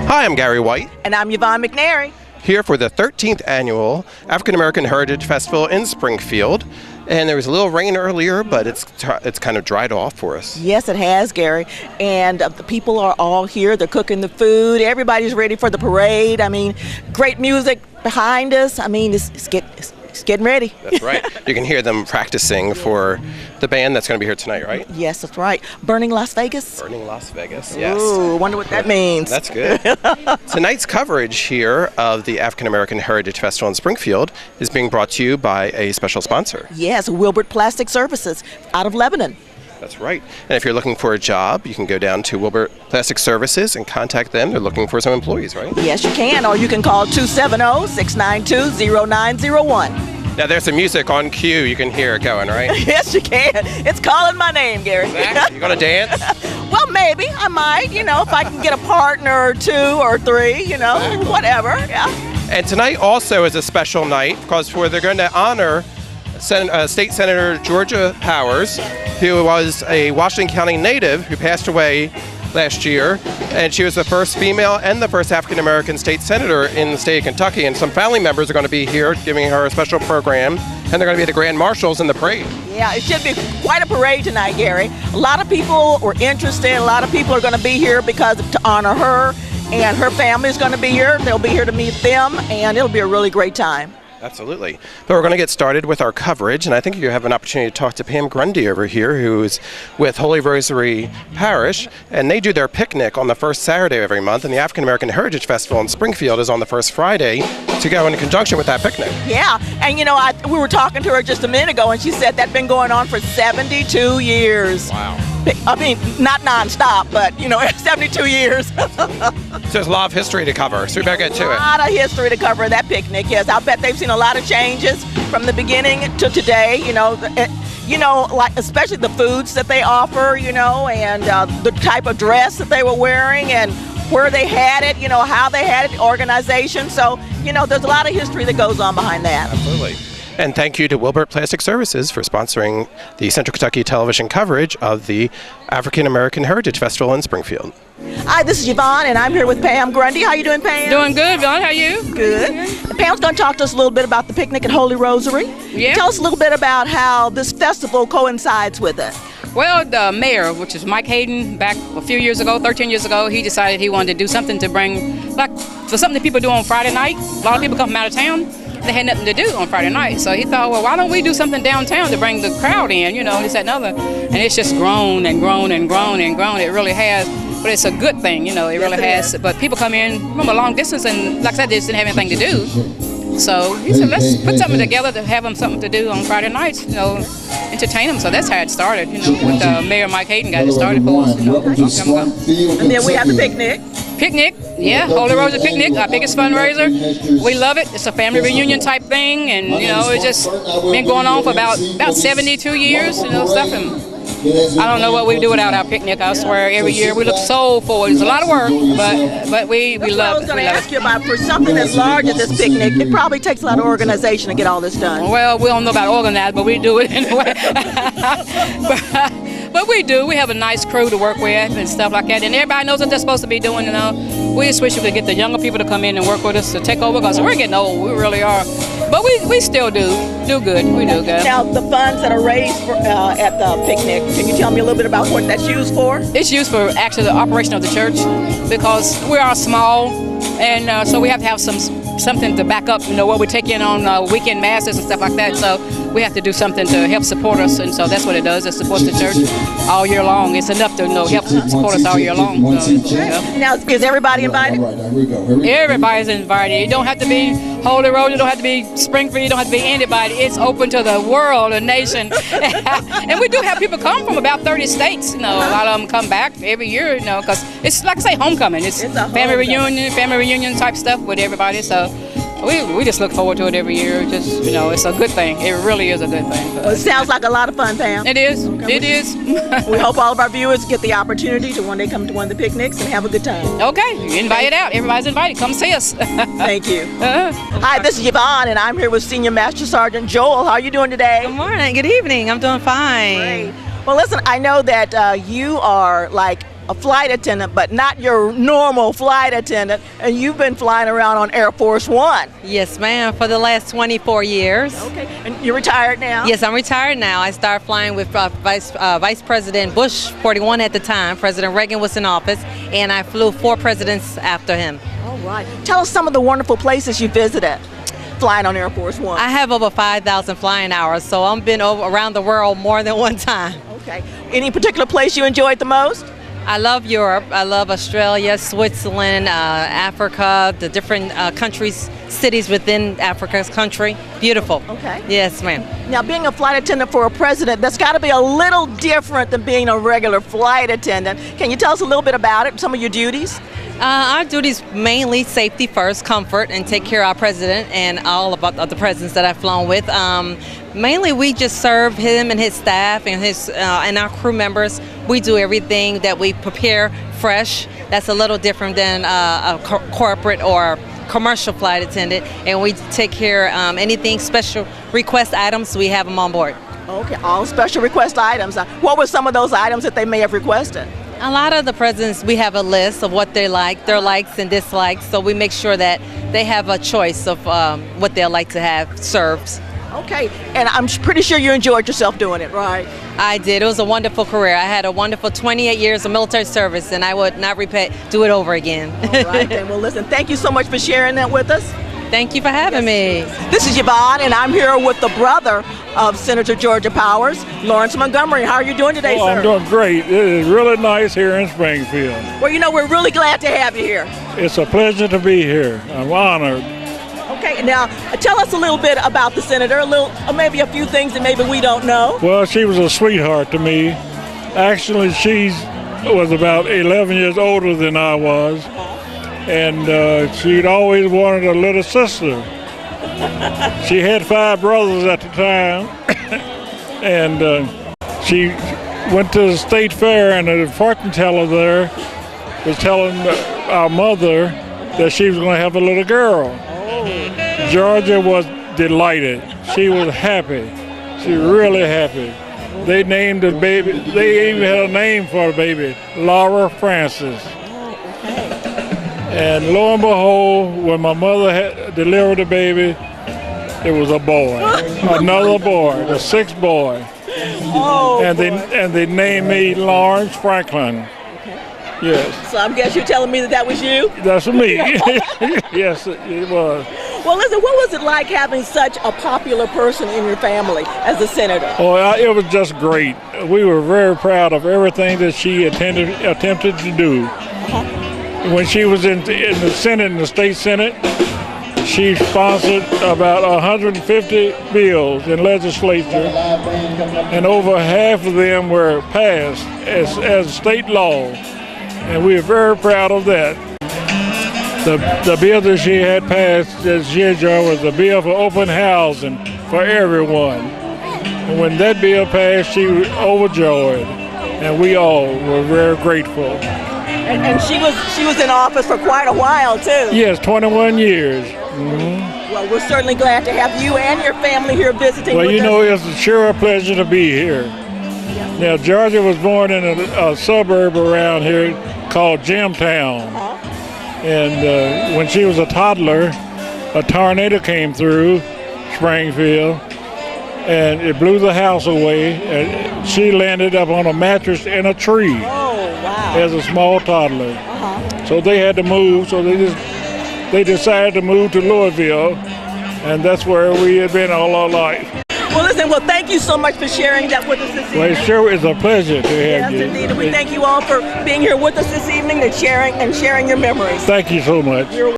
Hi, I'm Gary White. And I'm Yvonne McNary. Here for the 13th annual African American Heritage Festival in Springfield. And there was a little rain earlier, but it's kind of dried off for us. Yes, it has, Gary. And the people are all here. They're cooking the food. Everybody's ready for the parade. I mean, great music behind us. I mean, it's getting ready. That's right. You can hear them practicing for the band that's going to be here tonight, right? Yes, that's right. Burning Las Vegas. Burning Las Vegas, yes. Ooh, wonder what that means. That's good. Tonight's coverage here of the African American Heritage Festival in Springfield is being brought to you by a special sponsor. Yes, Wilbert Plastic Services out of Lebanon. That's right. And if you're looking for a job, you can go down to Wilbert Plastic Services and contact them. They're looking for some employees, right? Yes, you can. Or you can call 270-692-0901. Now, there's some music on cue. You can hear it going, right? Yes, you can. It's calling my name, Gary. Exactly. You going to dance? Well, maybe. I might, if I can get a partner or two or three, Exactly. Whatever. Yeah. And tonight also is a special night because they're going to honor State Senator Georgia Powers, who was a Washington County native who passed away last year, and she was the first female and the first African American state senator in the state of Kentucky. And some family members are going to be here giving her a special program, and they're going to be the grand marshals in the parade. Yeah, it should be quite a parade tonight, Gary. A lot of people were interested. A lot of people are going to be here because to honor her, and her family is going to be here. They'll be here to meet them, and it'll be a really great time. Absolutely. But we're going to get started with our coverage, and I think you have an opportunity to talk to Pam Grundy over here, who's with Holy Rosary Parish, and they do their picnic on the first Saturday of every month, and the African American Heritage Festival in Springfield is on the first Friday to go in conjunction with that picnic. Yeah, and we were talking to her just a minute ago, and she said that's been going on for 72 years. Wow. I mean, not nonstop, but 72 years. So there's a lot of history to cover, so we better get to it. A lot of history to cover that picnic, yes. I'll bet they've seen a lot of changes from the beginning to today, like especially the foods that they offer, and the type of dress that they were wearing and where they had it, how they had it, the organization. So, there's a lot of history that goes on behind that. Absolutely. And thank you to Wilbert Plastic Services for sponsoring the Central Kentucky television coverage of the African American Heritage Festival in Springfield. Hi, this is Yvonne, and I'm here with Pam Grundy. How you doing, Pam? Doing good, Yvonne. How are you? Good. Pam's going to talk to us a little bit about the picnic at Holy Rosary. Yeah. Tell us a little bit about how this festival coincides with it. Well, the mayor, which is Mike Hayden, back a few years ago, 13 years ago, he decided he wanted to do something to bring, for something that people do on Friday night. A lot of people come from out of town. They had nothing to do on Friday night. So he thought, well, why don't we do something downtown to bring the crowd in, this, that, and other. And it's just grown and grown and grown and grown. It really has. But it's a good thing, it really has. But people come in from a long distance, and like I said, they just didn't have anything to do. So he said, let's put something together to have them something to do on Friday nights, entertain them. So that's how it started, with Mayor Mike Hayden got it started for us, And then we have the picnic. Picnic, yeah, Holy Rosary Picnic, our biggest fundraiser. We love it. It's a family reunion type thing, and it's just been going on for about 72 years, stuff. And I don't know what we do without our picnic. I swear, every year we look so forward. It's a lot of work, but we love it. I was going to ask you about, for something as large as this picnic, it probably takes a lot of organization to get all this done. Well, we don't know about organized, but we do it anyway. But we do. We have a nice crew to work with and stuff like that. And everybody knows what they're supposed to be doing, We just wish we could get the younger people to come in and work with us to take over, because we're getting old. We really are. But we still do good. We do good. Now, the funds that are raised at the picnic, can you tell me a little bit about what that's used for? It's used for actually the operation of the church, because we are small, and so we have to have something to back up, what we take in on weekend masses and stuff like that. So we have to do something to help support us, and so that's what it does. It supports the church all year long. It's enough to help support us all year long. So, Now, is everybody invited? Everybody's invited. You don't have to be Holy Road. You don't have to be Springfield. You don't have to be anybody. It's open to the world, the nation. And we do have people come from about 30 states. A lot of them come back every year, because it's like I say, homecoming. It's family reunion type stuff with everybody. So we just look forward to it every year. Just, it's a good thing. It really is a good thing. Well, it sounds like a lot of fun, Pam. It is. It is. We hope all of our viewers get the opportunity to one day come to one of the picnics and have a good time. Okay. You invite it out. Everybody's invited. Come see us. Thank you. Hi, this is Yvonne, and I'm here with Senior Master Sergeant Joel. How are you doing today? Good morning. Good evening. I'm doing fine. Great. Well, listen, I know that you are like a flight attendant, but not your normal flight attendant, and you've been flying around on Air Force One. Yes, ma'am, for the last 24 years. Okay, and you're retired now? Yes, I'm retired now. I started flying with Vice President Bush, 41 at the time. President Reagan was in office, and I flew 4 presidents after him. All right. Tell us some of the wonderful places you visited flying on Air Force One. I have over 5,000 flying hours, so I've been around the world more than one time. Okay. Any particular place you enjoyed the most? I love Europe. I love Australia, Switzerland, Africa, the different countries, cities within Africa's country. Beautiful. Okay. Yes, ma'am. Now, being a flight attendant for a president, that's got to be a little different than being a regular flight attendant. Can you tell us a little bit about it, some of your duties? Our duties mainly safety first, comfort, and take care of our president and all about the presidents that I've flown with. Mainly, we just serve him and his staff and and our crew members. We do everything that we prepare fresh. That's a little different than a corporate or commercial flight attendant, and we take care of anything special request items. We have them on board. Okay, all special request items. What were some of those items that they may have requested? A lot of the presidents, we have a list of what they like, their likes and dislikes, so we make sure that they have a choice of what they'll like to have served. Okay, and I'm pretty sure you enjoyed yourself doing it, right? I did. It was a wonderful career. I had a wonderful 28 years of military service, and I would not do it over again. All right, then. Well, listen, thank you so much for sharing that with us. Thank you for having me. This is Yvonne, and I'm here with the brother of Senator Georgia Powers, Lawrence Montgomery. How are you doing today, sir? I'm doing great. It is really nice here in Springfield. Well, you know, we're really glad to have you here. It's a pleasure to be here. I'm honored. Okay, now tell us a little bit about the senator, maybe a few things that maybe we don't know. Well, she was a sweetheart to me. Actually, she was about 11 years older than I was, and she'd always wanted a little sister. She had 5 brothers at the time, and she went to the state fair, and the fortune teller there was telling our mother that she was going to have a little girl. Georgia was delighted. She was happy. She was really happy. They named the baby, they even had a name for the baby, Laura Francis. And lo and behold, when my mother had delivered the baby, it was a boy, another boy, the 6th boy. Oh, and they named me Lawrence Franklin. Yes. So I guess you're telling me that was you? That's me. Yes, it was. Well, listen, what was it like having such a popular person in your family as a senator? Oh, it was just great. We were very proud of everything that she attempted to do. When she was in the Senate, in the state Senate, she sponsored about 150 bills in legislature, and over half of them were passed as state law. And we are very proud of that. The bill that she had passed this year, Joe, was the bill for open housing for everyone. And when that bill passed, she was overjoyed, and we all were very grateful. And she was in office for quite a while, too. Yes, 21 years. Mm-hmm. Well, we're certainly glad to have you and your family here visiting with us. Well, you know, it's sure a pleasure to be here. Now, Georgia was born in a suburb around here called Jimtown. And when she was a toddler, a tornado came through Springfield, and it blew the house away, and she landed up on a mattress in a tree. Oh, wow. As a small toddler. So they had to move, so they decided to move to Louisville, and that's where we had been all our life. Well, listen, thank you so much for sharing that with us this evening. Well, it sure is a pleasure to have you. Yes, indeed. And we thank you all for being here with us this evening and sharing your memories. Thank you so much.